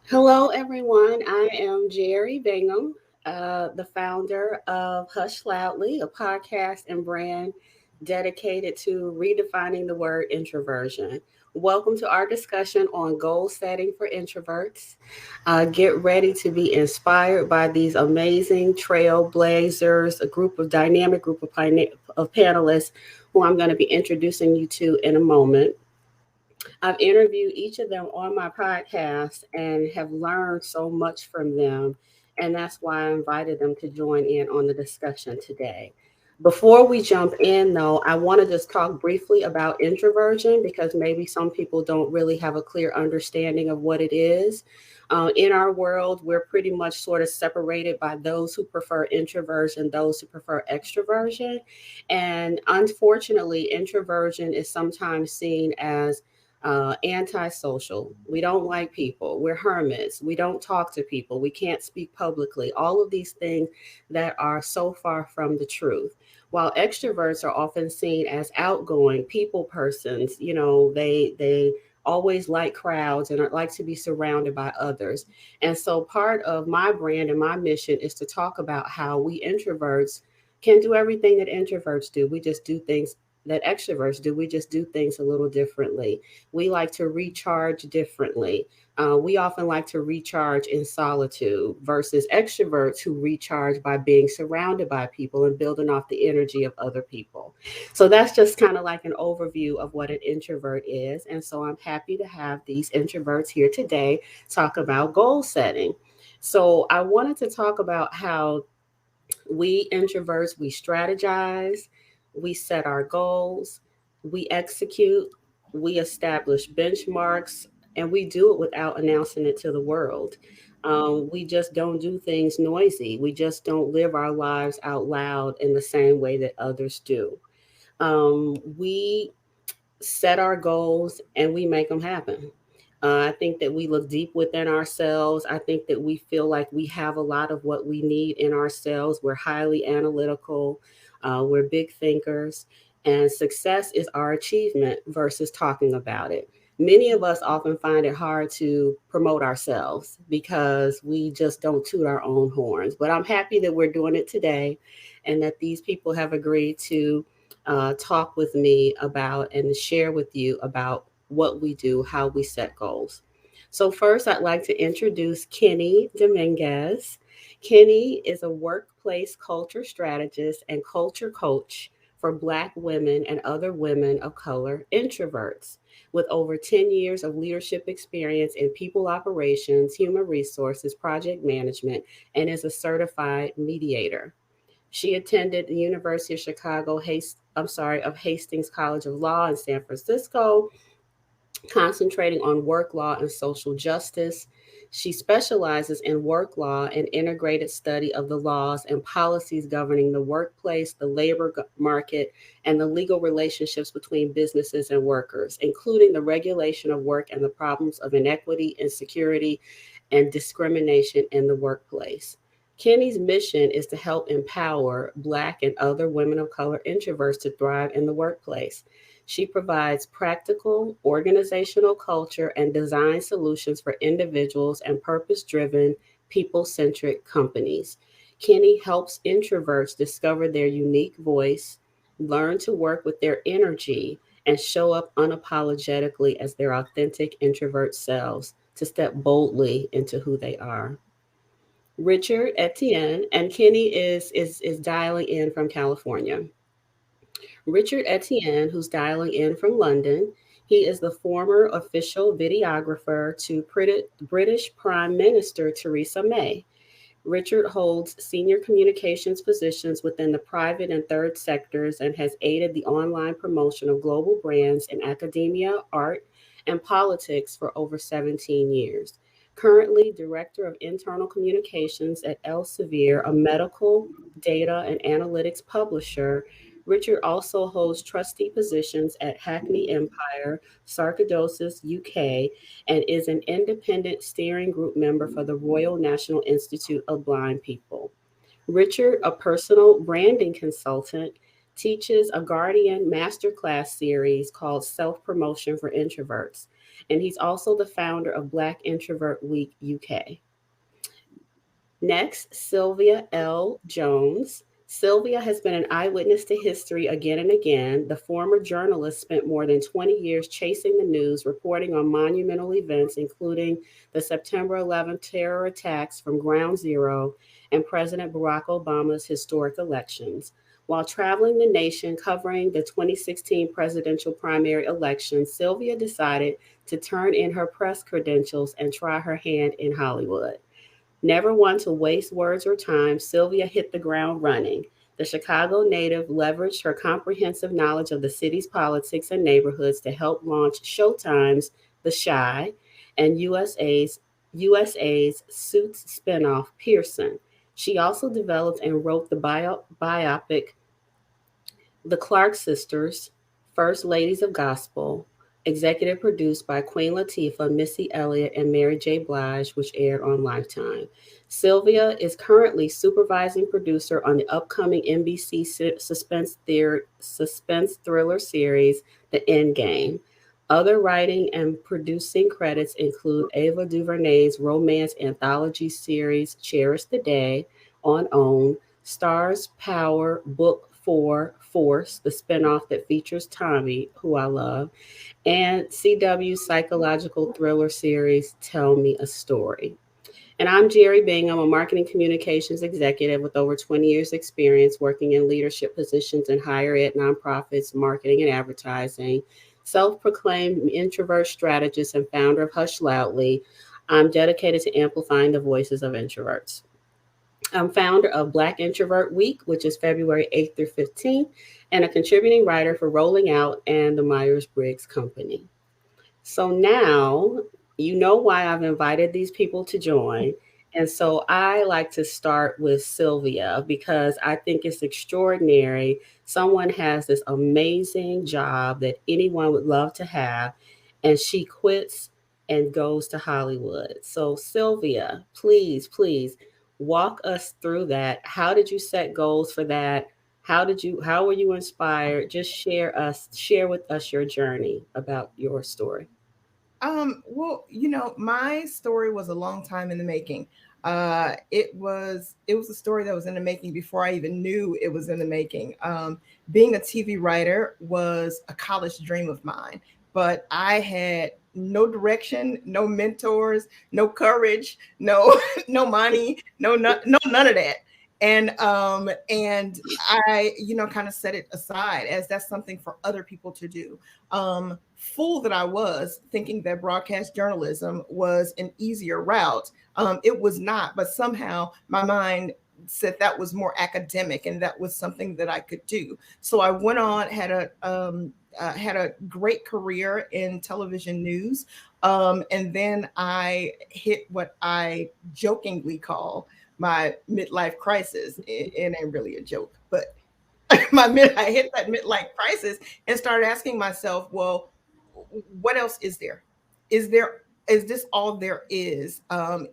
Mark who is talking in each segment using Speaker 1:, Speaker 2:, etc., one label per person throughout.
Speaker 1: Hello, everyone. I am Jerry Bingham, the founder of Hush Loudly, a podcast and brand dedicated to redefining the word introversion. Welcome to our discussion on goal setting for introverts. Get ready to be inspired by these amazing trailblazers, a group of dynamic group of panelists who I'm going to be introducing you to in a moment. I've interviewed each of them on my podcast and have learned so much from them. And that's why I invited them to join in on the discussion today. Before we jump in, though, I want to just talk briefly about introversion because maybe some people don't really have a clear understanding of what it is. In our world, we're pretty much sort of separated by those who prefer introversion, those who prefer extroversion. And unfortunately, introversion is sometimes seen as antisocial. We don't like people. We're hermits. We don't talk to people. We can't speak publicly. All of these things that are so far from the truth. While extroverts are often seen as outgoing people persons, they always like crowds and like to be surrounded by others. And so part of my brand and my mission is to talk about how we introverts can do everything that introverts do. We just do things that extroverts do. We just do things a little differently. We like to recharge differently. We often like to recharge in solitude versus extroverts who recharge by being surrounded by people and building off the energy of other people. So that's just kind of like an overview of what an introvert is. And so I'm happy to have these introverts here today talk about goal setting. So I wanted to talk about how we introverts, we strategize, we set our goals, we execute, we establish benchmarks, and we do it without announcing it to the world. We just don't do things noisy. We just don't live our lives out loud in the same way that others do. We set our goals and we make them happen. I think that we look deep within ourselves. I think that we feel like we have a lot of what we need in ourselves. We're highly analytical, we're big thinkers, and success is our achievement versus talking about it. Many of us often find it hard to promote ourselves because we just don't toot our own horns. But I'm happy that we're doing it today and that these people have agreed to talk with me about and share with you about what we do, how we set goals. So, first, I'd like to introduce Kenny Dominguez. Kenny is a workplace culture strategist and culture coach for Black women and other women of color introverts. With over 10 years of leadership experience in people operations, human resources, project management, and is a certified mediator. She attended the University of Chicago, of Hastings College of Law in San Francisco, concentrating on work law and social justice. She specializes in work law and integrated study of the laws and policies governing the workplace, the labor market, and the legal relationships between businesses and workers, including the regulation of work and the problems of inequity, insecurity, and discrimination in the workplace. Kenny's mission is to help empower Black and other women of color introverts to thrive in the workplace. She provides practical organizational culture and design solutions for individuals and purpose driven, people centric companies. Kenny helps introverts discover their unique voice, learn to work with their energy, and show up unapologetically as their authentic introvert selves to step boldly into who they are. Richard Etienne, and Kenny is dialing in from California. Richard Etienne, who's dialing in from London. He is the former official videographer to British Prime Minister Theresa May. Richard holds senior communications positions within the private and third sectors and has aided the online promotion of global brands in academia, art, and politics for over 17 years. Currently, Director of Internal Communications at Elsevier, a medical data and analytics publisher. Richard also holds trustee positions at Hackney Empire, Sarcoidosis UK, and is an independent steering group member for the Royal National Institute of Blind People. Richard, a personal branding consultant, teaches a Guardian masterclass series called Self Promotion for Introverts. and he's also the founder of Black Introvert Week UK. Next, Sylvia L Jones. Sylvia has been an eyewitness to history again and again. The former journalist spent more than 20 years chasing the news, reporting on monumental events, including the September 11th terror attacks from Ground Zero and President Barack Obama's historic elections. While traveling the nation covering the 2016 presidential primary election, Sylvia decided to turn in her press credentials and try her hand in Hollywood. Never one to waste words or time, Sylvia hit the ground running. The Chicago native leveraged her comprehensive knowledge of the city's politics and neighborhoods to help launch Showtime's The Chi and USA's Suits spinoff Pearson. She also developed and wrote the biopic the Clark Sisters, First Ladies of Gospel, executive produced by Queen Latifah, Missy Elliott, and Mary J. Blige, which aired on Lifetime. Sylvia is currently supervising producer on the upcoming NBC suspense thriller series, The Endgame. Other writing and producing credits include Ava DuVernay's romance anthology series, Cherish the Day, on OWN, Stars Power Book 4, Force, the spinoff that features Tommy, who I love, and CW's psychological thriller series, Tell Me a Story. And I'm Jerry Bingham, a marketing communications executive with over 20 years' experience working in leadership positions in higher ed, nonprofits, marketing, and advertising. Self proclaimed introvert strategist and founder of Hush Loudly, I'm dedicated to amplifying the voices of introverts. I'm founder of Black Introvert Week, which is February 8th through 15th, and a contributing writer for Rolling Out and the Myers Briggs Company. So now you know why I've invited these people to join. And so I like to start with Sylvia because I think it's extraordinary. Someone has this amazing job that anyone would love to have, and she quits and goes to Hollywood. So, Sylvia, please walk us through that. How did you set goals for that? How were you inspired? Just share with us your journey about your story.
Speaker 2: Well, my story was a long time in the making. It was a story that was in the making before I even knew it was in the making. Being a TV writer was a college dream of mine, but I had no direction, no mentors, no courage, no no money, no none of that. And I, kind of set it aside as that's something for other people to do. Um, Fool that I was, thinking that broadcast journalism was an easier route. It was not, but somehow my mind said that was more academic and that was something that I could do. So I went on, had a great career in television news, and then I hit what I jokingly call my midlife crisis. It ain't really a joke, but I hit that midlife crisis and started asking myself, well, what else is there? Is there is this all there is?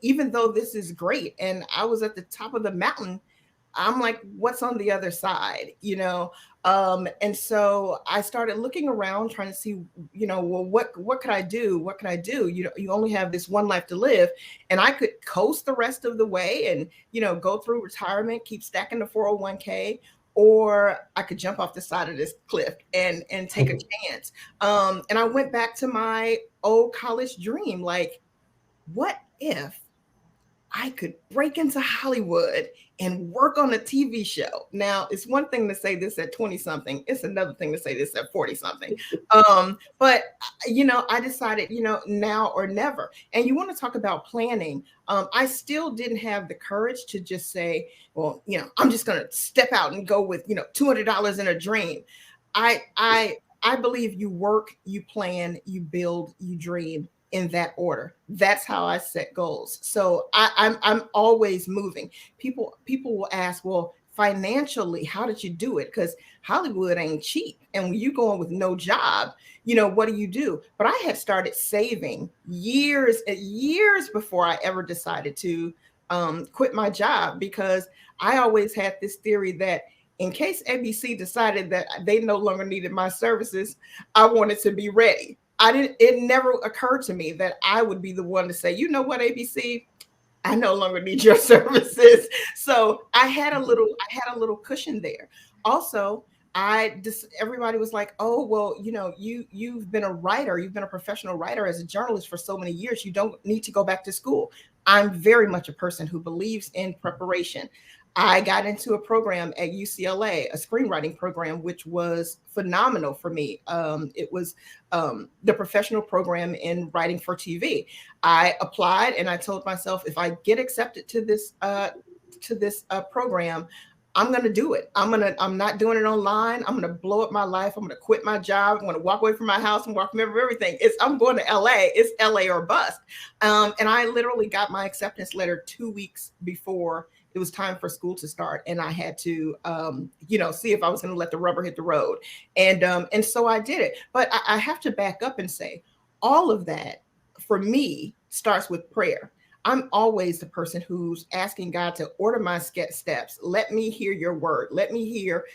Speaker 2: Even though this is great, and I was at the top of the mountain, I'm like, what's on the other side? And so I started looking around, trying to see, well, what could I do? What can I do? You only have this one life to live, and I could coast the rest of the way, and go through retirement, keep stacking the 401k, or I could jump off the side of this cliff and take a chance. And I went back to my old college dream, like, what if I could break into Hollywood and work on a TV show? Now, it's one thing to say this at 20 something, it's another thing to say this at 40 something. But I decided, now or never. And you want to talk about planning. I still didn't have the courage to just say, well, I'm just going to step out and go with, $200 in a dream. I believe you work, you plan, you build, you dream, in that order. That's how I set goals. So I'm always moving. People will ask, well, financially, how did you do it? Because Hollywood ain't cheap. And when you go in with no job, what do you do? But I had started saving years before I ever decided to quit my job, because I always had this theory that in case ABC decided that they no longer needed my services, I wanted to be ready. it never occurred to me that I would be the one to say, you know what, ABC, I no longer need your services. So I had a little cushion there. Also, I just everybody was like, oh, well, you've been a writer, you've been a professional writer as a journalist for so many years. You don't need to go back to school. I'm very much a person who believes in preparation. I got into a program at UCLA, a screenwriting program, which was phenomenal for me. It was the professional program in writing for TV. I applied and I told myself, if I get accepted to this program, I'm going to do it. I'm not doing it online. I'm going to blow up my life. I'm going to quit my job. I'm going to walk away from my house and walk from everything. I'm going to LA. It's LA or bust. And I literally got my acceptance letter 2 weeks before it was time for school to start, and I had to, see if I was going to let the rubber hit the road, and so I did it. But I have to back up and say, all of that for me starts with prayer. I'm always the person who's asking God to order my steps. Let me hear your word. Let me hear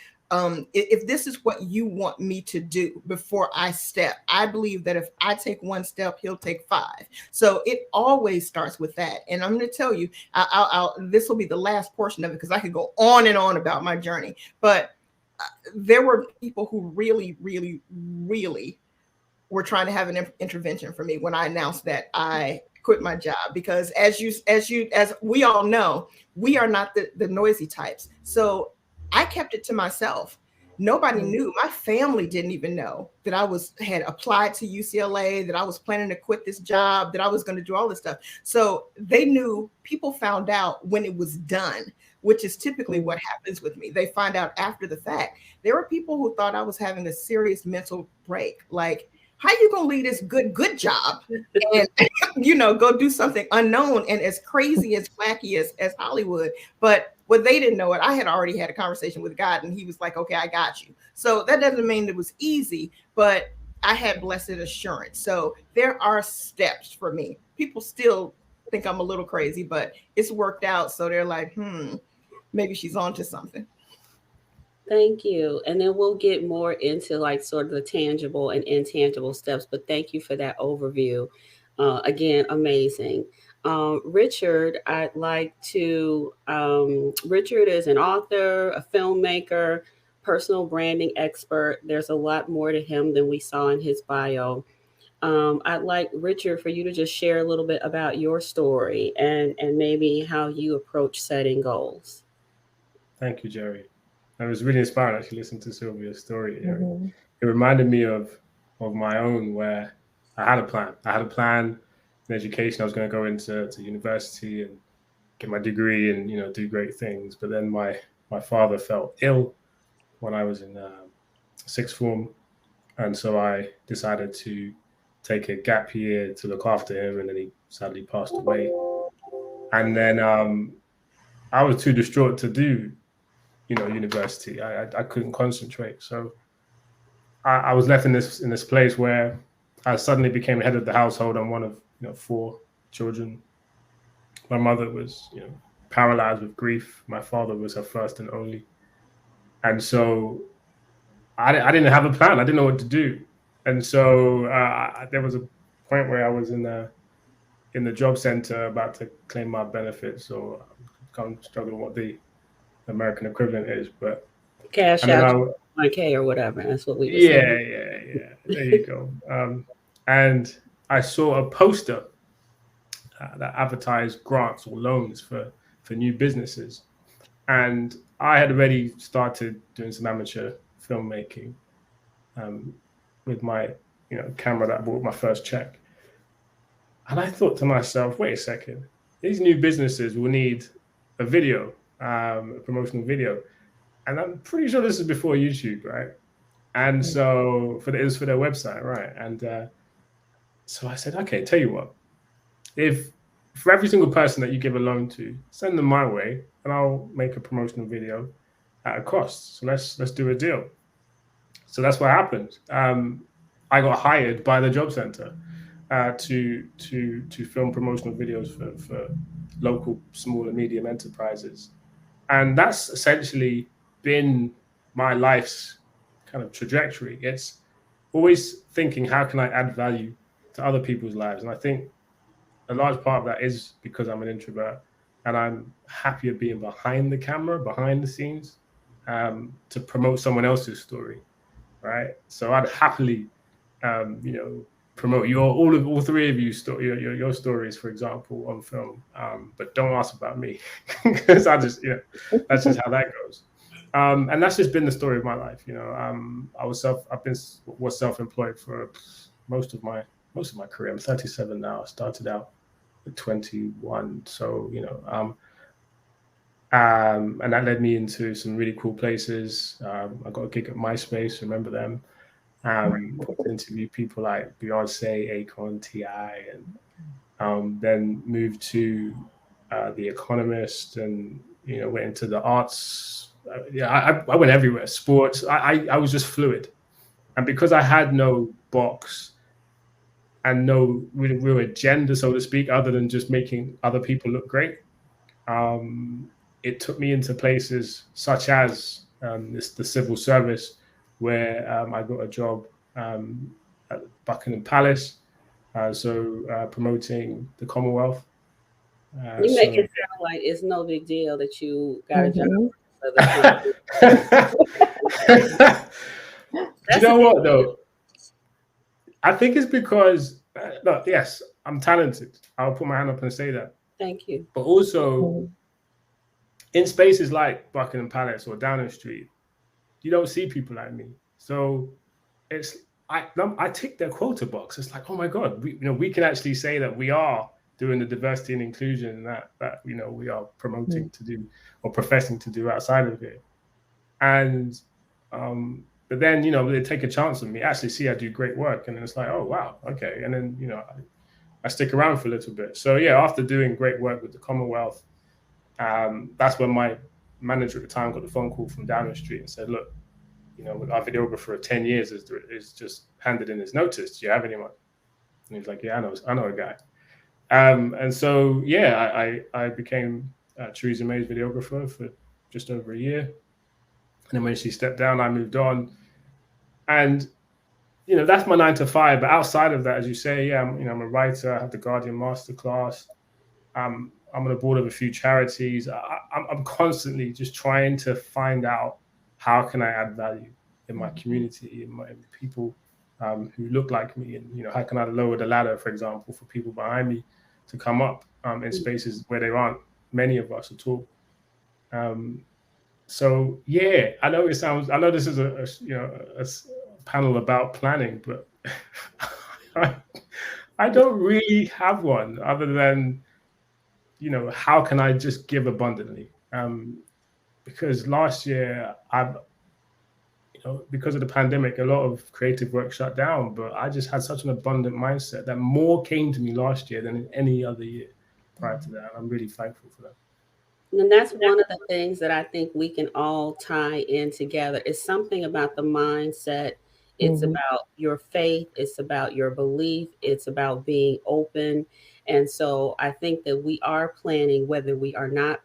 Speaker 2: if this is what you want me to do before I step. I believe that if I take one step, he'll take five. So it always starts with that. And I'm going to tell you, this will be the last portion of it because I could go on and on about my journey. But there were people who really, really, really were trying to have an intervention for me when I announced that I quit my job, because as we all know, we are not the noisy types. So I kept it to myself. Nobody knew. My family didn't even know that I had applied to UCLA, that I was planning to quit this job, that I was going to do all this stuff. So they knew. People found out when it was done, which is typically what happens with me. They find out after the fact. There were people who thought I was having a serious mental break. Like, how you gonna leave this good job and go do something unknown and as crazy, as wacky as Hollywood? But what they didn't know, it, I had already had a conversation with God, and he was like, okay, I got you. So that doesn't mean it was easy, but I had blessed assurance. So there are steps for me. People still think I'm a little crazy, but it's worked out. So they're like, maybe she's on to something.
Speaker 1: Thank you. And then we'll get more into like sort of the tangible and intangible steps, but thank you for that overview. Again, amazing. Richard, I'd like to, Richard is an author, a filmmaker, personal branding expert. There's a lot more to him than we saw in his bio. I'd like Richard for you to just share a little bit about your story and maybe how you approach setting goals.
Speaker 3: Thank you, Jerry. I was really inspired actually listening to Sylvia's story.
Speaker 2: Mm-hmm.
Speaker 3: It reminded me of my own, where I had a plan. I had a plan in education. I was going to go into university and get my degree and do great things. But then my father fell ill when I was in sixth form, and so I decided to take a gap year to look after him, and then he sadly passed away. And then I was too distraught to do university. I couldn't concentrate, so I was left in this place where I suddenly became head of the household. I'm one of four children. My mother was paralyzed with grief. My father was her first and only, and so I didn't have a plan. I didn't know what to do, and so there was a point where I was in the job center about to claim my benefits, or I'm struggling what the American equivalent is, but
Speaker 1: Cash
Speaker 3: and then
Speaker 1: out 1K or whatever. That's what we were
Speaker 3: yeah,
Speaker 1: saying.
Speaker 3: yeah. There you go. And I saw a poster that advertised grants or loans for new businesses, and I had already started doing some amateur filmmaking with my camera that I bought my first check, and I thought to myself, wait a second, these new businesses will need a video, a promotional video, and I'm pretty sure this is before YouTube, right? And so it was for their website, right? And so I said, okay, tell you what, if for every single person that you give a loan to, send them my way, and I'll make a promotional video at a cost. So let's do a deal. So that's what happened. I got hired by the job center to film promotional videos for local small and medium enterprises, and that's essentially been my life's kind of trajectory. It's always thinking, how can I add value to other people's lives? And I think a large part of that is because I'm an introvert and I'm happier being behind the camera, behind the scenes, to promote someone else's story, right? So I'd happily, you know, promote all three of you your stories, for example, on film. But don't ask about me because I just, you know, that's just how that goes. And that's just been the story of my life. You know, was self-employed for most of my career. I'm 37 now. I started out at 21, so you know, and that led me into some really cool places. I got a gig at MySpace. Remember them? Got to interview people like Beyonce, Akon, T.I., and then moved to The Economist, and you know, went into the arts. I went everywhere. Sports. I was just fluid, and because I had no box and no real agenda, so to speak, other than just making other people look great, it took me into places such as the civil service, where I got a job at Buckingham Palace, promoting the Commonwealth.
Speaker 1: You make
Speaker 3: So
Speaker 1: it sound like it's no big deal that you got a job
Speaker 2: Mhm.
Speaker 1: for the country.
Speaker 3: Do you
Speaker 1: That's a
Speaker 3: know
Speaker 1: big
Speaker 3: what though? I think it's because look, yes, I'm talented. I'll put my hand up and say that.
Speaker 1: thank you.
Speaker 3: But also
Speaker 2: Mhm.
Speaker 3: in spaces like Buckingham Palace or Downing Street, you don't see people like me. So it's I tick their quota box. It's like, oh my God, we can actually say that we are doing the diversity and inclusion that you know we are promoting to do or professing to do outside of it. And but then you know they take a chance on me, actually see I do great work, and then it's like, oh wow, okay. And then you know I stick around for a little bit. So yeah, after doing great work with the Commonwealth, that's when my manager at the time got the phone call from Downing Street and said, look, you know, our videographer of 10 years is just handed in his notice. Do you have anyone? And he's like, yeah, I know a guy. And so, yeah, I became Theresa May's videographer for just over a year. And then when she stepped down, I moved on. And, you know, that's my 9 to 5. But outside of that, as you say, yeah, I'm a writer. I have the Guardian Masterclass. I'm on the board of a few charities. I'm constantly just trying to find out how can I add value in my community, in people who look like me, and you know how can I lower the ladder, for example, for people behind me to come up in spaces where there aren't many of us at all. Um, so yeah, I know it sounds. I know this is a panel about planning, but I don't really have one other than you know, how can I just give abundantly? Because last year, you know, because of the pandemic, a lot of creative work shut down, but I just had such an abundant mindset that more came to me last year than in any other year prior to that. I'm really thankful for that.
Speaker 1: And that's one of the things that I think we can all tie in together. It's something about the mindset. It's
Speaker 2: Mhm.
Speaker 1: about your faith. It's about your belief. It's about being open. And so I think that we are planning, whether we are not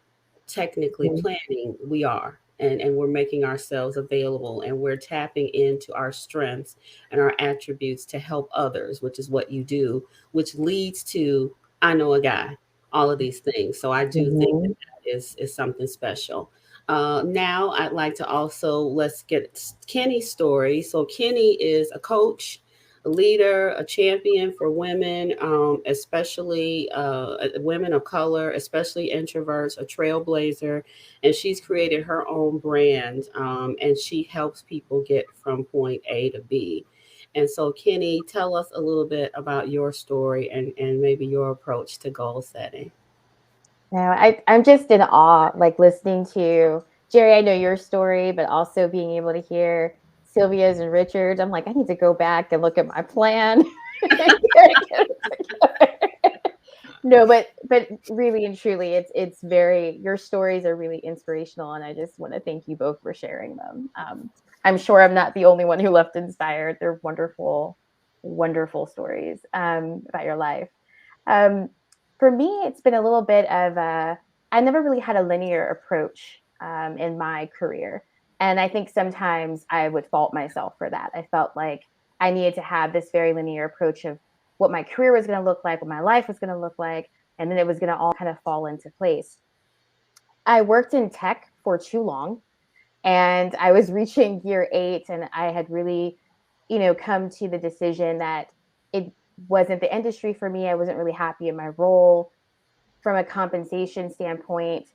Speaker 1: technically
Speaker 2: Mhm.
Speaker 1: planning, we are. And we're making ourselves available and we're tapping into our strengths and our attributes to help others, which is what you do, which leads to I know a guy, all of these things. So I do think
Speaker 2: Mhm.
Speaker 1: is something special. Now I'd like to also let's get Kenny's story. So Kenny is a coach, a leader, a champion for women, especially women of color, especially introverts, a trailblazer, and she's created her own brand, and she helps people get from point A to B. And so, Kenny, tell us a little bit about your story and maybe your approach to goal setting.
Speaker 4: No, I'm just in awe, like listening to Jerry. I know your story, but also being able to hear Sylvia's and Richard's. I'm like, I need to go back and look at my plan. No, but really and truly, it's very your stories are really inspirational, and I just want to thank you both for sharing them. I'm sure I'm not the only one who left inspired. They're wonderful, wonderful stories about your life. Um, for me, it's been a little bit of I never really had a linear approach in my career. And I think sometimes I would fault myself for that. I felt like I needed to have this very linear approach of what my career was going to look like, what my life was going to look like, and then it was going to all kind of fall into place. I worked in tech for too long, and I was reaching year 8, and I had really, come to the decision that it wasn't the industry for me. I wasn't really happy in my role. From a compensation standpoint,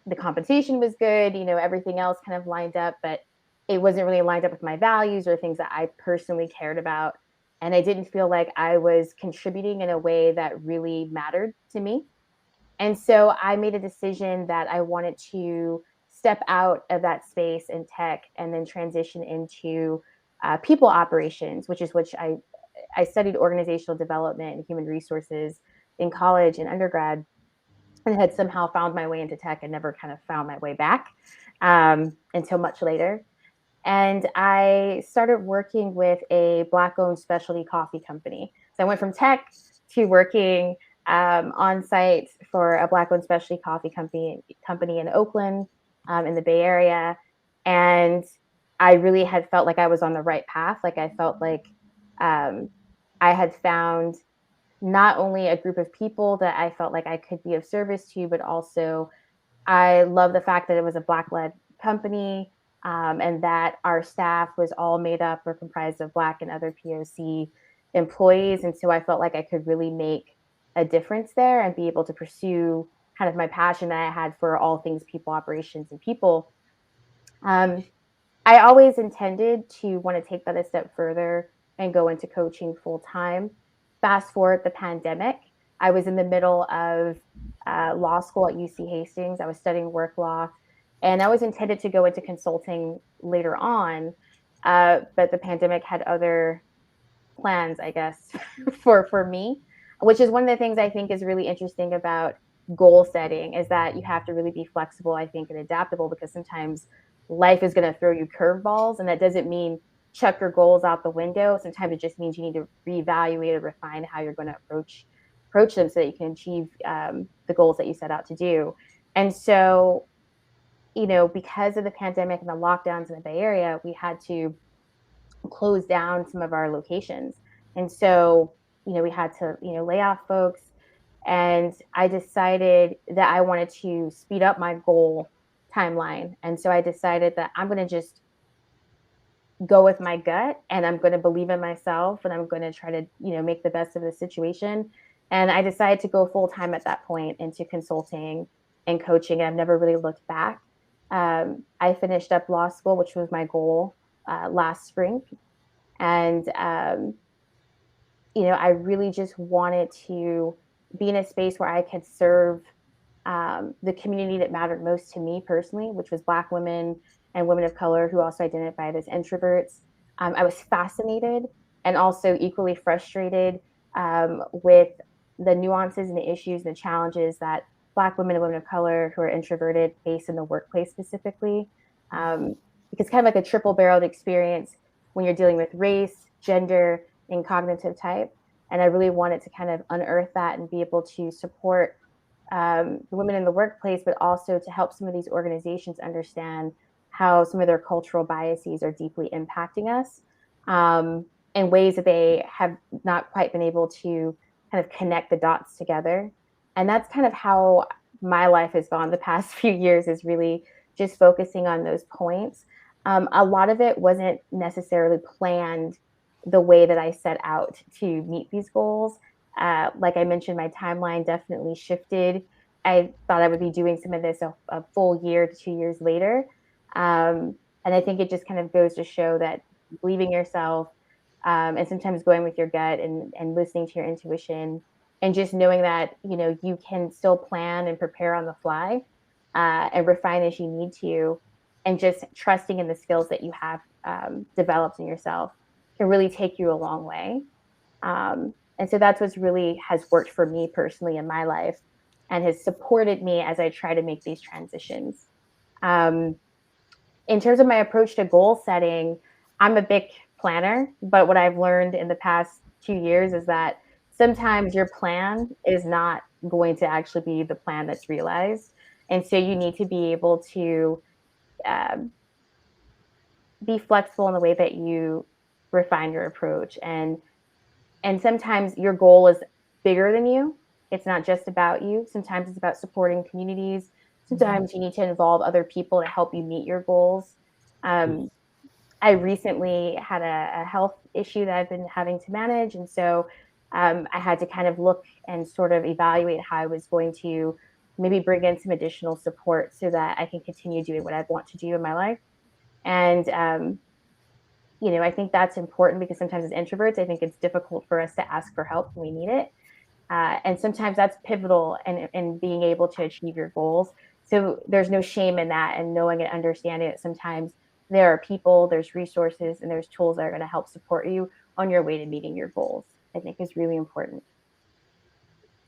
Speaker 4: the compensation was good, everything else kind of lined up, but it wasn't really lined up with my values or things that I personally cared about. And I didn't feel like I was contributing in a way that really mattered to me. And so I made a decision that I wanted to step out of that space in tech and then transition into people operations, which I studied organizational development and human resources in college and undergrad, and had somehow found my way into tech and never kind of found my way back until much later. And I started working with a Black-owned specialty coffee company. So I went from tech to working on site for a Black-owned specialty coffee company in Oakland, in the Bay Area. And I really had felt like I was on the right path. Like I felt like I had found not only a group of people that I felt like I could be of service to, but also I love the fact that it was a Black-led company, and that our staff was all made up or comprised of Black and other POC employees. And so I felt like I could really make a difference there and be able to pursue kind of my passion that I had for all things people operations and people. I always intended to want to take that a step further and go into coaching full time. Fast forward the pandemic, I was in the middle of law school at UC Hastings. I was studying work law, and I was intended to go into consulting later on, but the pandemic had other plans, I guess, for me, which is one of the things I think is really interesting about goal setting is that you have to really be flexible, I think, and adaptable, because sometimes life is going to throw you curveballs, and that doesn't mean chuck your goals out the window. Sometimes it just means you need to reevaluate or refine how you're going to approach them so that you can achieve the goals that you set out to do. And so, because of the pandemic and the lockdowns in the Bay Area, we had to close down some of our locations. And so, we had to, lay off folks. And I decided that I wanted to speed up my goal timeline. And so I decided that I'm going to just go with my gut, and I'm going to believe in myself, and I'm going to try to, make the best of the situation. And I decided to go full time at that point into consulting and coaching. I've never really looked back. I finished up law school, which was my goal last spring. And, I really just wanted to be in a space where I could serve the community that mattered most to me personally, which was Black women and women of color who also identified as introverts. I was fascinated and also equally frustrated with the nuances and the issues and the challenges that Black women and women of color who are introverted face in the workplace specifically. Because kind of like a triple-barreled experience when you're dealing with race, gender, and cognitive type. And I really wanted to kind of unearth that and be able to support the women in the workplace, but also to help some of these organizations understand how some of their cultural biases are deeply impacting us in ways that they have not quite been able to kind of connect the dots together. And that's kind of how my life has gone the past few years, is really just focusing on those points. A lot of it wasn't necessarily planned the way that I set out to meet these goals. Like I mentioned, my timeline definitely shifted. I thought I would be doing some of this a full year to 2 years later. And I think it just kind of goes to show that believing yourself and sometimes going with your gut and listening to your intuition and just knowing that, you can still plan and prepare on the fly and refine as you need to, and just trusting in the skills that you have developed in yourself can really take you a long way. And so that's what's really has worked for me personally in my life and has supported me as I try to make these transitions. In terms of my approach to goal setting, I'm a big planner, but what I've learned in the past 2 years is that sometimes your plan is not going to actually be the plan that's realized. And so you need to be able to be flexible in the way that you refine your approach. And sometimes your goal is bigger than you. It's not just about you. Sometimes it's about supporting communities. Sometimes you need to involve other people to help you meet your goals. Um, I recently had a health issue that I've been having to manage. And so I had to kind of look and sort of evaluate how I was going to maybe bring in some additional support so that I can continue doing what I want to do in my life. And, I think that's important because sometimes as introverts, I think it's difficult for us to ask for help when we need it. And sometimes that's pivotal in being able to achieve your goals. So there's no shame in that, and knowing and understanding that sometimes there are people, there's resources, and there's tools that are going to help support you on your way to meeting your goals, I think is really important.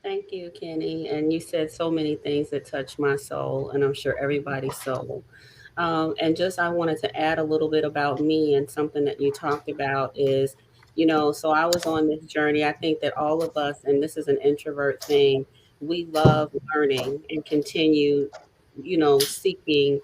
Speaker 1: Thank you, Kenny. And you said so many things that touch my soul, and I'm sure everybody's soul. And just I wanted to add a little bit about me, and something that you talked about is, so I was on this journey. I think that all of us, and this is an introvert thing, we love learning and continue, seeking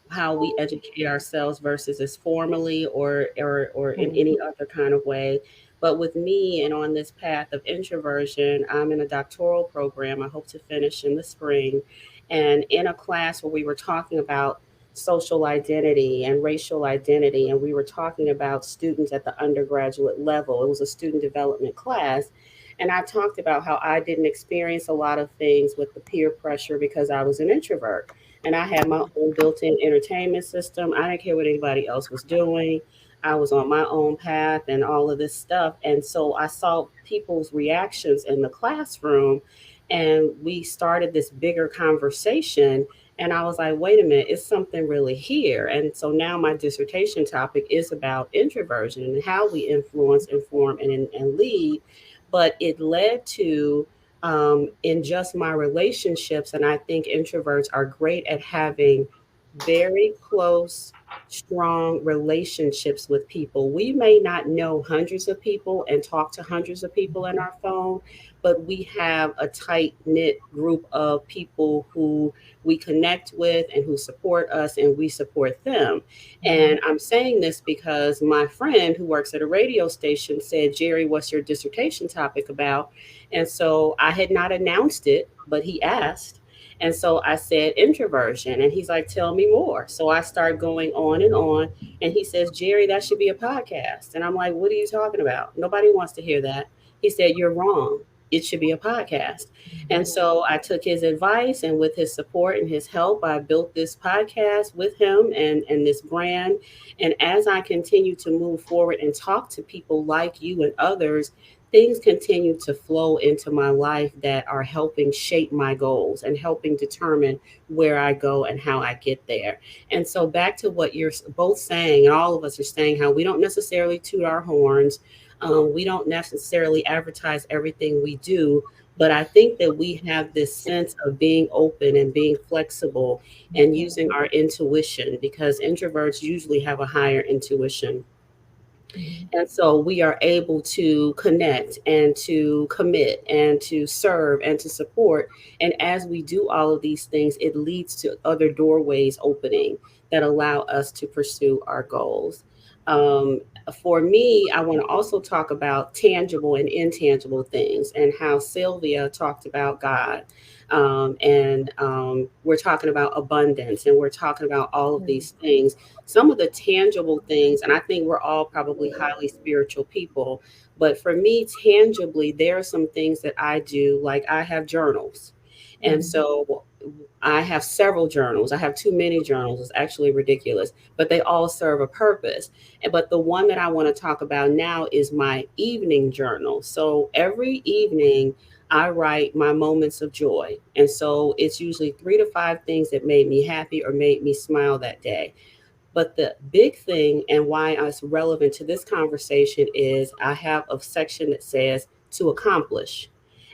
Speaker 1: how we educate ourselves versus as formally or in
Speaker 4: Mhm.
Speaker 1: any other kind of way. But with me and on this path of introversion, I'm in a doctoral program. I hope to finish in the spring. And in a class where we were talking about social identity and racial identity, and we were talking about students at the undergraduate level, it was a student development class. And I talked about how I didn't experience a lot of things with the peer pressure because I was an introvert and I had my own built-in entertainment system. I didn't care what anybody else was doing. I was on my own path and all of this stuff. And so I saw people's reactions in the classroom, and we started this bigger conversation. And I was like, wait a minute, it's something really here. And so now my dissertation topic is about introversion and how we influence, inform, and lead. But it led to in just my relationships. And I think introverts are great at having very close, strong relationships with people. We may not know hundreds of people and talk to hundreds of people in our phone, but we have a tight knit group of people who we connect with and who support us, and we support them. And I'm saying this because my friend who works at a radio station said, Jerry, what's your dissertation topic about? And so I had not announced it, but he asked. And so I said introversion. And he's like, tell me more. So I start going on and on. And he says, Jerry, that should be a podcast. And I'm like, what are you talking about? Nobody wants to hear that. He said, you're wrong. It should be a podcast. And so I took his advice, and with his support and his help, I built this podcast with him and this brand. And as I continue to move forward and talk to people like you and others, things continue to flow into my life that are helping shape my goals and helping determine where I go and how I get there. And so, back to what you're both saying, and all of us are saying, how we don't necessarily toot our horns, we don't necessarily advertise everything we do. But I think that we have this sense of being open and being flexible and using our intuition, because introverts usually have a higher intuition. And so we are able to connect and to commit and to serve and to support. And as we do all of these things, it leads to other doorways opening that allow us to pursue our goals. Um, for me, I want to also talk about tangible and intangible things, and how Sylvia talked about God. And we're talking about abundance, and we're talking about all of these things, some of the tangible things. And I think we're all probably highly spiritual people, but for me, tangibly, there are some things that I do. Like, I have journals. And so I have several journals. I have too many journals. It's actually ridiculous, but they all serve a purpose. But the one that I want to talk about now is my evening journal. So every evening, I write my moments of joy. And so it's usually 3 to 5 things that made me happy or made me smile that day. But the big thing, and why it's relevant to this conversation, is I have a section that says to accomplish.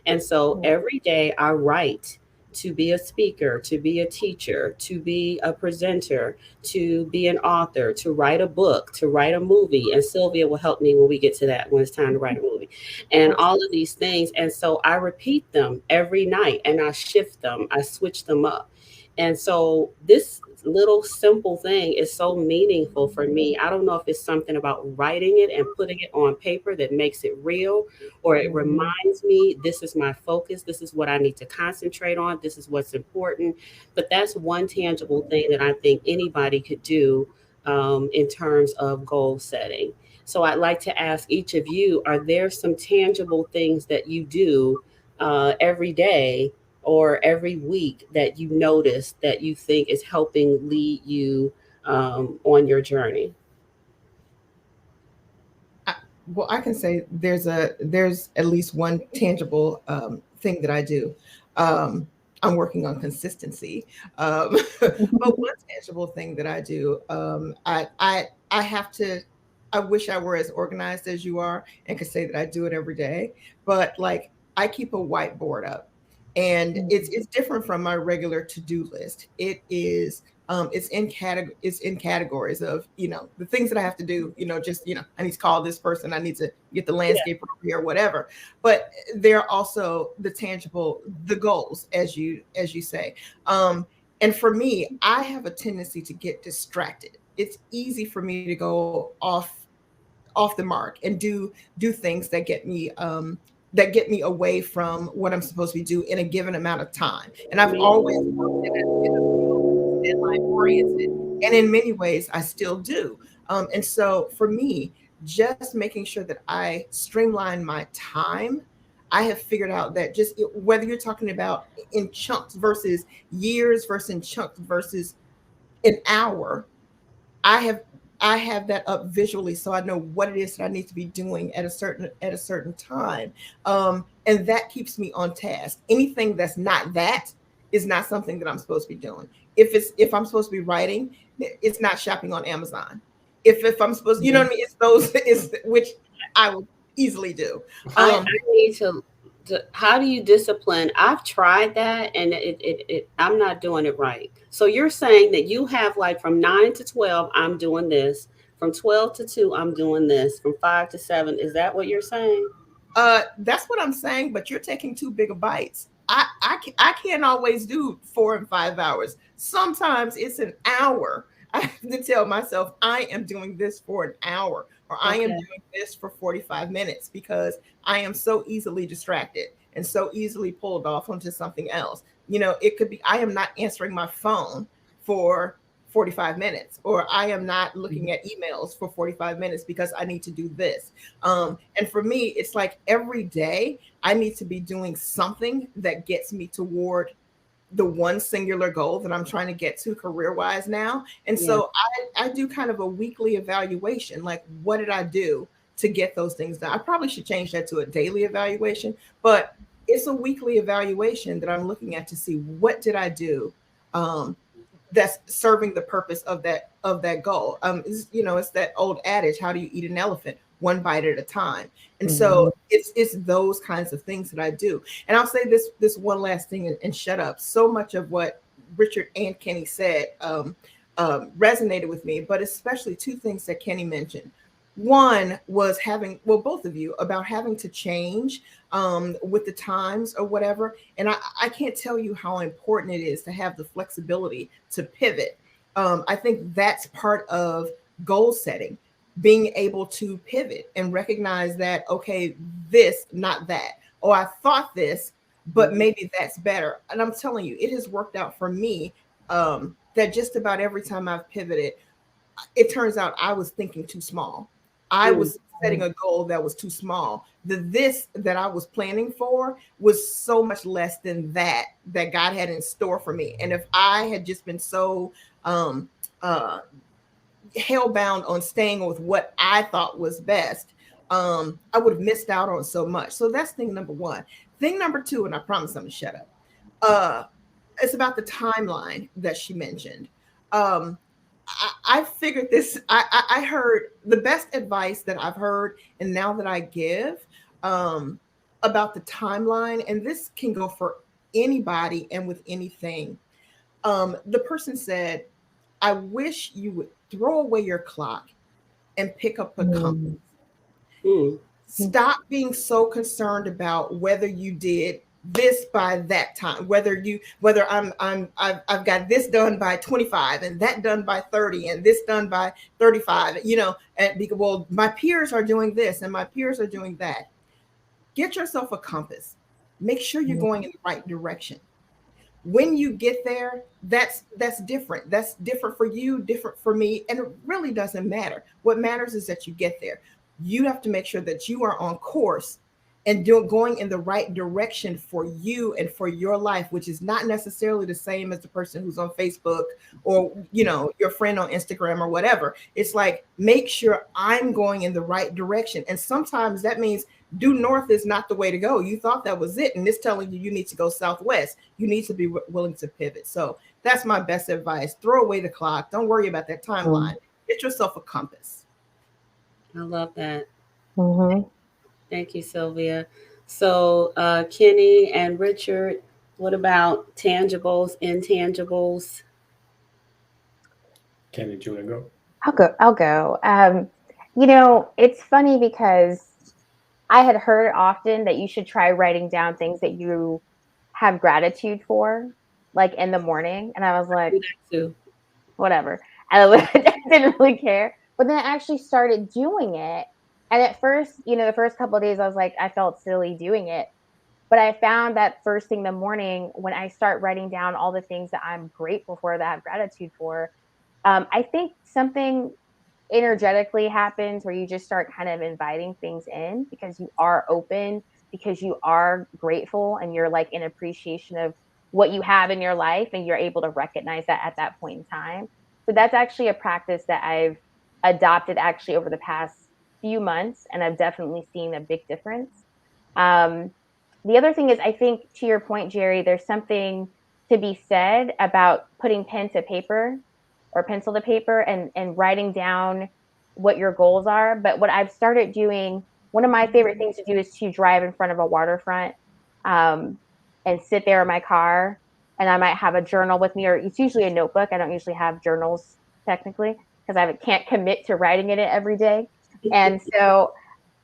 Speaker 1: And so every day I write to be a speaker, to be a teacher, to be a presenter, to be an author, to write a book, to write a movie. And Sylvia will help me when we get to that, when it's time to write a movie, and all of these things. And so I repeat them every night, and I shift them, I switch them up. And so this little simple thing is so meaningful for me. I don't know if it's something about writing it and putting it on paper that makes it real, or it reminds me this is my focus, this is what I need to concentrate on, this is what's important. But that's one tangible thing that I think anybody could do in terms of goal setting. So I'd like to ask each of you, are there some tangible things that you do every day or every week that you notice that you think is helping lead you on your journey?
Speaker 2: Well, I can say there's at least one tangible thing that I do. Um, I'm working on consistency, but one tangible thing that I do, I have to. I wish I were as organized as you are and could say that I do it every day. But like I keep a whiteboard up, and it's different from my regular to-do list. It's in categories of, the things that I have to do, just, I need to call this person, I need to get the
Speaker 1: Yeah.
Speaker 2: landscape over here, whatever. But there are also the goals, as you say. And for me, I have a tendency to get distracted. It's easy for me to go off the mark and do things that get me away from what I'm supposed to do in a given amount of time. And I've
Speaker 1: Me.
Speaker 2: always worked in a deadline oriented, and in many ways, I still do. And so for me, just making sure that I streamline my time, I have figured out that whether you're talking about in chunks versus years versus in chunks versus an hour, I have I have that up visually so I know what it is that I need to be doing at a certain time. And that keeps me on task. Anything that's not that is not something that I'm supposed to be doing. If I'm supposed to be writing, it's not shopping on Amazon. If I'm supposed, you know what I mean? It's those is which I will easily do.
Speaker 1: I
Speaker 2: Um,
Speaker 1: need to, how do you discipline? I've tried that and I'm not doing it right. So you're saying that you have like from 9 to 12, I'm doing this. From 12 to 2, I'm doing this. From 5 to 7, is that what you're saying?
Speaker 2: that's what I'm saying, but you're taking too big of bites. I can't always do 4 and 5 hours. Sometimes it's an hour. I have to tell myself I am doing this for an hour, or I am
Speaker 1: Okay.
Speaker 2: doing this for 45 minutes, because I am so easily distracted and so easily pulled off onto something else. It could be I am not answering my phone for 45 minutes, or I am not looking at emails for 45 minutes because I need to do this. And for me, it's like every day I need to be doing something that gets me toward the one singular goal that I'm trying to get to career wise now. And
Speaker 1: Yeah.
Speaker 2: so I do kind of a weekly evaluation, like what did I do to get those things done? I probably should change that to a daily evaluation, but it's a weekly evaluation that I'm looking at to see what did I do um, that's serving the purpose of that goal. It's that old adage: how do you eat an elephant? One bite at a time. And so it's those kinds of things that I do. And I'll say this one last thing, and shut up. So much of what Richard and Kenny said resonated with me, but especially two things that Kenny mentioned. One was both of you, about having to change with the times or whatever. And I can't tell you how important it is to have the flexibility to pivot. I think that's part of goal setting, being able to pivot and recognize that, okay, this, not that. Oh, I thought this, but maybe that's better. And I'm telling you, it has worked out for me, that just about every time I've pivoted, it turns out I was thinking too small. I
Speaker 1: Mm.
Speaker 2: was setting a goal that was too small. The this that I was planning for was so much less than that God had in store for me. And if I had just been so um, uh, hellbound on staying with what I thought was best, I would have missed out on so much. So that's thing number one. Thing number two, and I promise I'm gonna shut up. Uh, it's about the timeline that she mentioned. Um, I figured this. I heard the best advice that I've heard, and now that I give about the timeline, and this can go for anybody and with anything. The person said, "I wish you would throw away your clock and pick up a compass.
Speaker 1: Mm.
Speaker 2: Stop being so concerned about whether you did this by that time, whether I've got this done by 25 and that done by 30 and this done by 35, and because, well, my peers are doing this and my peers are doing that. Get yourself a compass. Make sure you're going in the right direction. When you get there, that's different. That's different for you, different for me, and it really doesn't matter. What matters is that you get there. You have to make sure that you are on course and going in the right direction for you and for your life, which is not necessarily the same as the person who's on Facebook or your friend on Instagram or whatever. It's like, make sure I'm going in the right direction. And sometimes that means due north is not the way to go. You thought that was it, and it's telling you need to go southwest. You need to be willing to pivot. So that's my best advice. Throw away the clock. Don't worry about that timeline. Get yourself a compass.
Speaker 1: I love that.
Speaker 4: Mm-hmm.
Speaker 1: Thank you, Sylvia. So, Kenny and Richard, what about tangibles, intangibles?
Speaker 3: Kenny, do you want to go?
Speaker 4: I'll go. It's funny because I had heard often that you should try writing down things that you have gratitude for, like in the morning. And I was like,
Speaker 1: Do that too.
Speaker 4: whatever. I didn't really care. But then I actually started doing it. And at first, the first couple of days, I was like, I felt silly doing it. But I found that first thing in the morning, when I start writing down all the things that I'm grateful for, that I have gratitude for, I think something energetically happens where you just start kind of inviting things in because you are open, because you are grateful, and you're like in appreciation of what you have in your life, and you're able to recognize that at that point in time. So that's actually a practice that I've adopted actually over the past few months, and I've definitely seen a big difference. The other thing is, I think to your point, Jerry, there's something to be said about putting pen to paper or pencil to paper and writing down what your goals are. But what I've started doing, one of my favorite things to do is to drive in front of a waterfront, and sit there in my car, and I might have a journal with me, or it's usually a notebook. I don't usually have journals technically because I can't commit to writing in it every day. And so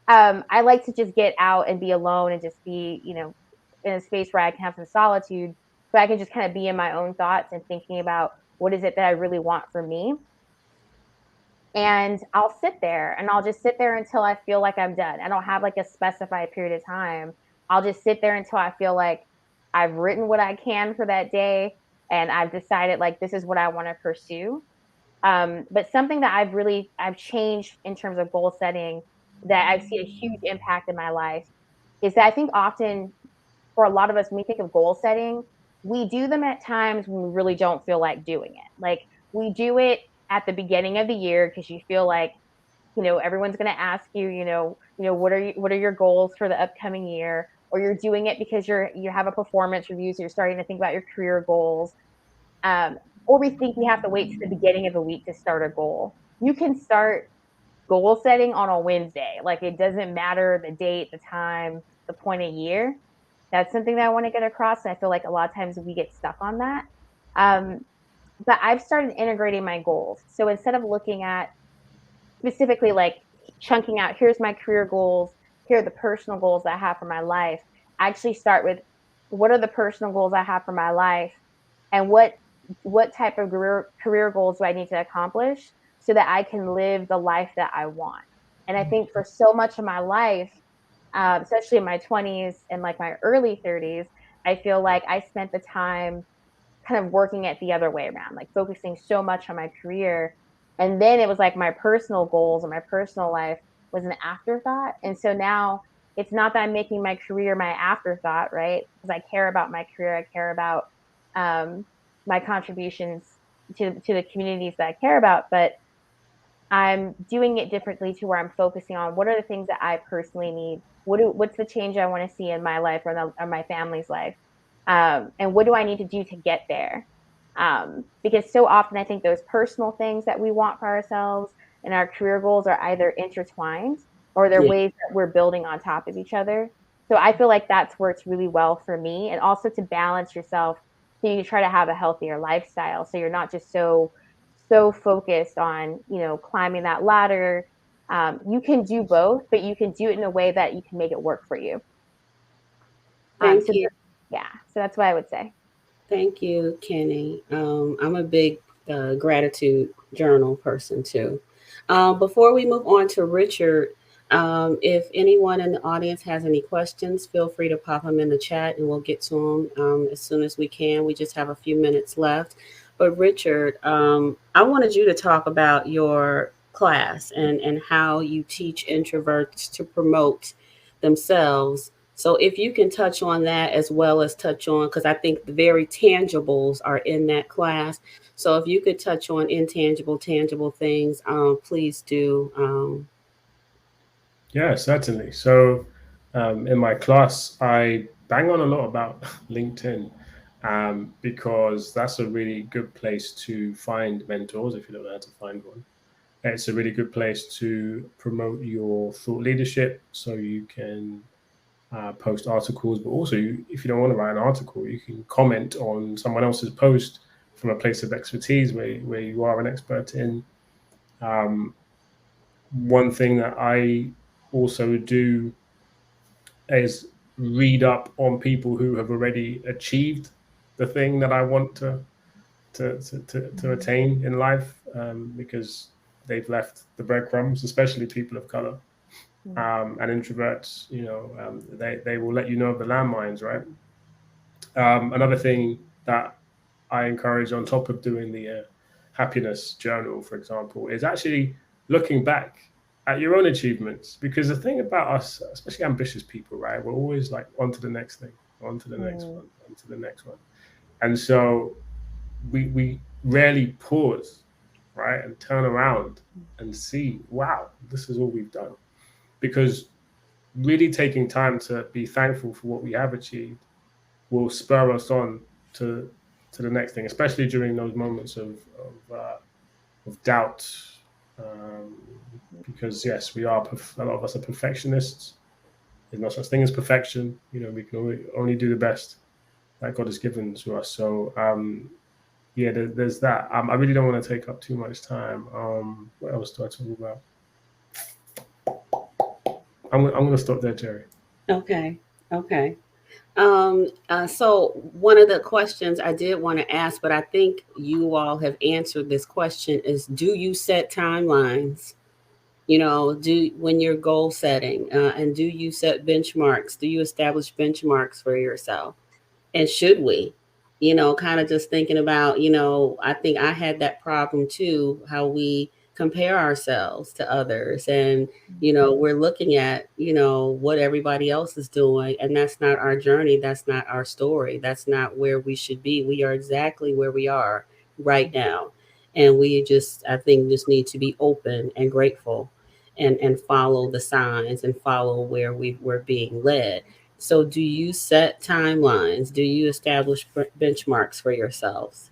Speaker 4: I like to just get out and be alone and just be, in a space where I can have some solitude, so I can just kind of be in my own thoughts and thinking about what is it that I really want for me. And I'll sit there and I'll just sit there until I feel like I'm done. I don't have like a specified period of time. I'll just sit there until I feel like I've written what I can for that day and I've decided like this is what I want to pursue. But something that I've changed in terms of goal setting that I've seen a huge impact in my life is that I think often for a lot of us, when we think of goal setting, we do them at times when we really don't feel like doing it. Like we do it at the beginning of the year because you feel like, everyone's going to ask you, what are your goals for the upcoming year? Or you're doing it because you have a performance review, so you're starting to think about your career goals. Or we think we have to wait to the beginning of the week to start a goal. You can start goal setting on a Wednesday. Like it doesn't matter the date, the time, the point of year. That's something that I want to get across. And I feel like a lot of times we get stuck on that. But I've started integrating my goals. So instead of looking at specifically like chunking out, here's my career goals, here are the personal goals that I have for my life, I actually start with what are the personal goals I have for my life, and what type of career goals do I need to accomplish so that I can live the life that I want. And I think for so much of my life, especially in my 20s and like my early 30s, I feel like I spent the time kind of working it the other way around, like focusing so much on my career. And then it was like my personal goals and my personal life was an afterthought. And so now it's not that I'm making my career my afterthought, right? Because I care about my career, I care about my contributions to the communities that I care about, but I'm doing it differently to where I'm focusing on what are the things that I personally need. What's the change I want to see in my life or my family's life, and what do I need to do to get there? Because so often I think those personal things that we want for ourselves and our career goals are either intertwined or they're ways that we're building on top of each other. So I feel like that's works really well for me, and also to balance yourself so you try to have a healthier lifestyle. So you're not just so focused on climbing that ladder. You can do both, but you can do it in a way that you can make it work for you.
Speaker 1: Thank
Speaker 4: So
Speaker 1: you.
Speaker 4: Yeah, so that's what I would say.
Speaker 1: Thank you, Kenny. I'm a big gratitude journal person too. Before we move on to Richard, if anyone in the audience has any questions, feel free to pop them in the chat and we'll get to them as soon as we can. We just have a few minutes left. But Richard, I wanted you to talk about your class and how you teach introverts to promote themselves. So if you can touch on that as well as touch on, because I think the very tangibles are in that class. So if you could touch on intangible, tangible things, please do.
Speaker 3: Yeah, certainly. So, in my class, I bang on a lot about LinkedIn because that's a really good place to find mentors if you don't know how to find one. It's a really good place to promote your thought leadership so you can post articles, but also if you don't want to write an article, you can comment on someone else's post from a place of expertise where you are an expert in. Um, One thing that I also do is read up on people who have already achieved the thing that I want to attain in life, because they've left the breadcrumbs, especially people of color. And introverts, they will let you know of the landmines, right? Another thing that I encourage on top of doing the happiness journal, for example, is actually looking back at your own achievements. Because the thing about us, especially ambitious people, right, we're always like on to the next thing, on to the next one, on to the next one. And so we rarely pause, right, and turn around and see, wow, this is all we've done. Because really taking time to be thankful for what we have achieved will spur us on to to the next thing, especially during those moments of doubt. Um, because yes, we are a lot of us are perfectionists. There's no such thing as perfection. We can only do the best that God has given to us. So yeah, there's that. I really don't want to take up too much time. What else do I talk about? I'm going to stop there, Jerry.
Speaker 1: Okay. Okay. So one of the questions I did want to ask, but I think you all have answered this question is, do you set timelines? Do when you're goal setting, and do you set benchmarks? Do you establish benchmarks for yourself? And should we? Kind of just thinking about, I think I had that problem too, how we compare ourselves to others. And, we're looking at, what everybody else is doing. And that's not our journey. That's not our story. That's not where we should be. We are exactly where we are right now. And we just, I think, just need to be open and grateful and follow the signs and follow where we're being led. So, do you set timelines? Do you establish benchmarks for yourselves?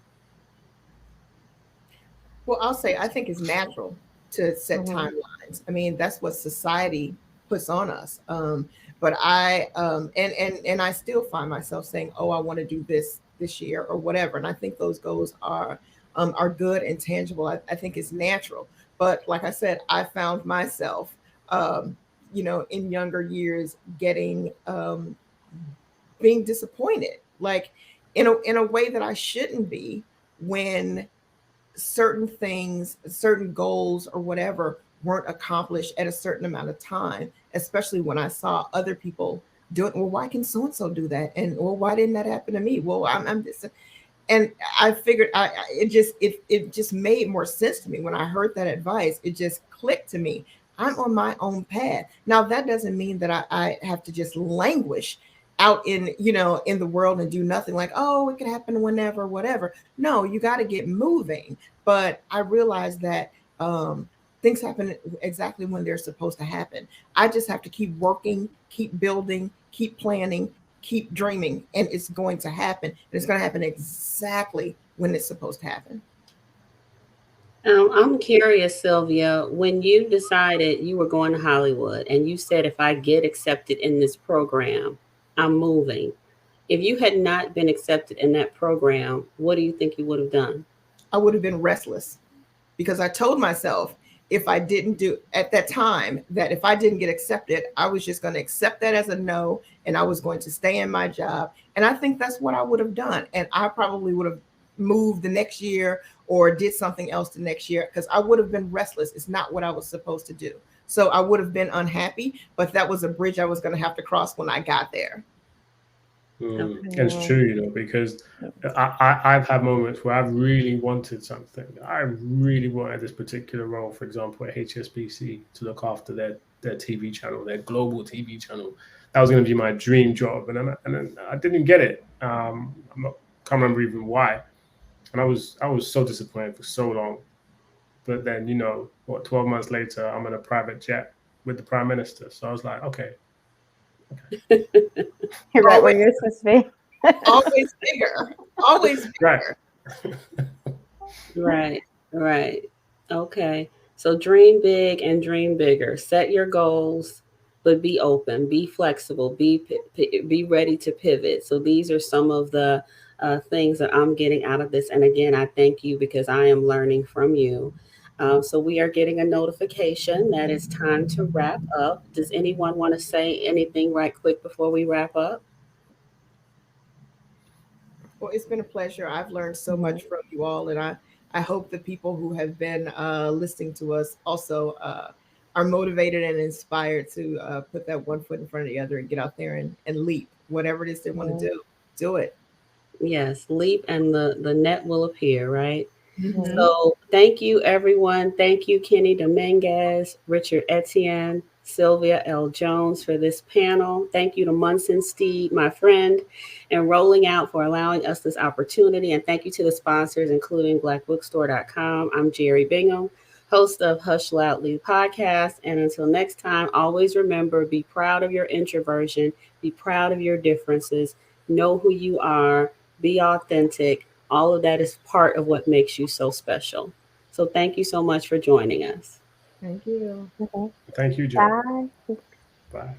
Speaker 2: Well, I'll say I think it's natural to set timelines. I mean, that's what society puts on us. But and I still find myself saying, "Oh, I want to do this year or whatever." And I think those goals are good and tangible. I think it's natural. But like I said, I found myself, in younger years, getting being disappointed, like in a way that I shouldn't be, when certain things, certain goals or whatever weren't accomplished at a certain amount of time, especially when I saw other people do it. Well, why can so and so do that? And well, why didn't that happen to me? Well, I'm this. And I figured it just made more sense to me when I heard that advice. It just clicked to me. I'm on my own path. Now that doesn't mean that I have to just languish out in the world and do nothing, like, oh, it could happen whenever, whatever. No, you got to get moving. But I realized that things happen exactly when they're supposed to happen. I just have to keep working, keep building, keep planning, keep dreaming, and it's going to happen. And it's going to happen exactly when it's supposed to happen.
Speaker 1: I'm curious, Sylvia, when you decided you were going to Hollywood and you said, if I get accepted in this program, I'm moving. If you had not been accepted in that program, what do you think you would have done?
Speaker 2: I would have been restless, because I told myself, if I didn't do at that time, that if I didn't get accepted, I was just going to accept that as a no, and I was going to stay in my job. And I think that's what I would have done. And I probably would have moved the next year or did something else the next year, because I would have been restless. It's not what I was supposed to do. So I would have been unhappy, but that was a bridge I was going to have to cross when I got there.
Speaker 3: It's true, because I've had moments where I've really wanted something. I really wanted this particular role, for example, at HSBC, to look after their TV channel, their global TV channel. That was going to be my dream job, and then I didn't get it. Can't remember even why, and I was so disappointed for so long. But then 12 months later, I'm in a private jet with the Prime Minister. So I was like, okay.
Speaker 4: You're right where you're supposed to be.
Speaker 2: Always bigger. Always bigger.
Speaker 1: Right. Okay. So dream big and dream bigger. Set your goals, but be open, be flexible, be ready to pivot. So these are some of the things that I'm getting out of this. And again, I thank you because I am learning from you. So we are getting a notification that it's time to wrap up. Does anyone want to say anything right quick before we wrap up?
Speaker 2: Well, it's been a pleasure. I've learned so much from you all, and I hope the people who have been listening to us also are motivated and inspired to put that one foot in front of the other and get out there and leap. Whatever it is they want to do it.
Speaker 1: Yes, leap and the net will appear, right? Mm-hmm. So thank you, everyone. Thank you, Kenny Dominguez, Richard Etienne, Sylvia L Jones for this panel. Thank you to Munson Steed, my friend, and Rolling Out for allowing us this opportunity. And thank you to the sponsors, including blackbookstore.com. I'm Jerry Bingham, host of Hush Loudly podcast. And until next time, always remember, be proud of your introversion, be proud of your differences, know who you are, be authentic. All of that is part of what makes you so special. So thank you so much for joining us.
Speaker 2: Thank you.
Speaker 3: Thank you, Jen.
Speaker 4: Bye.
Speaker 3: Bye.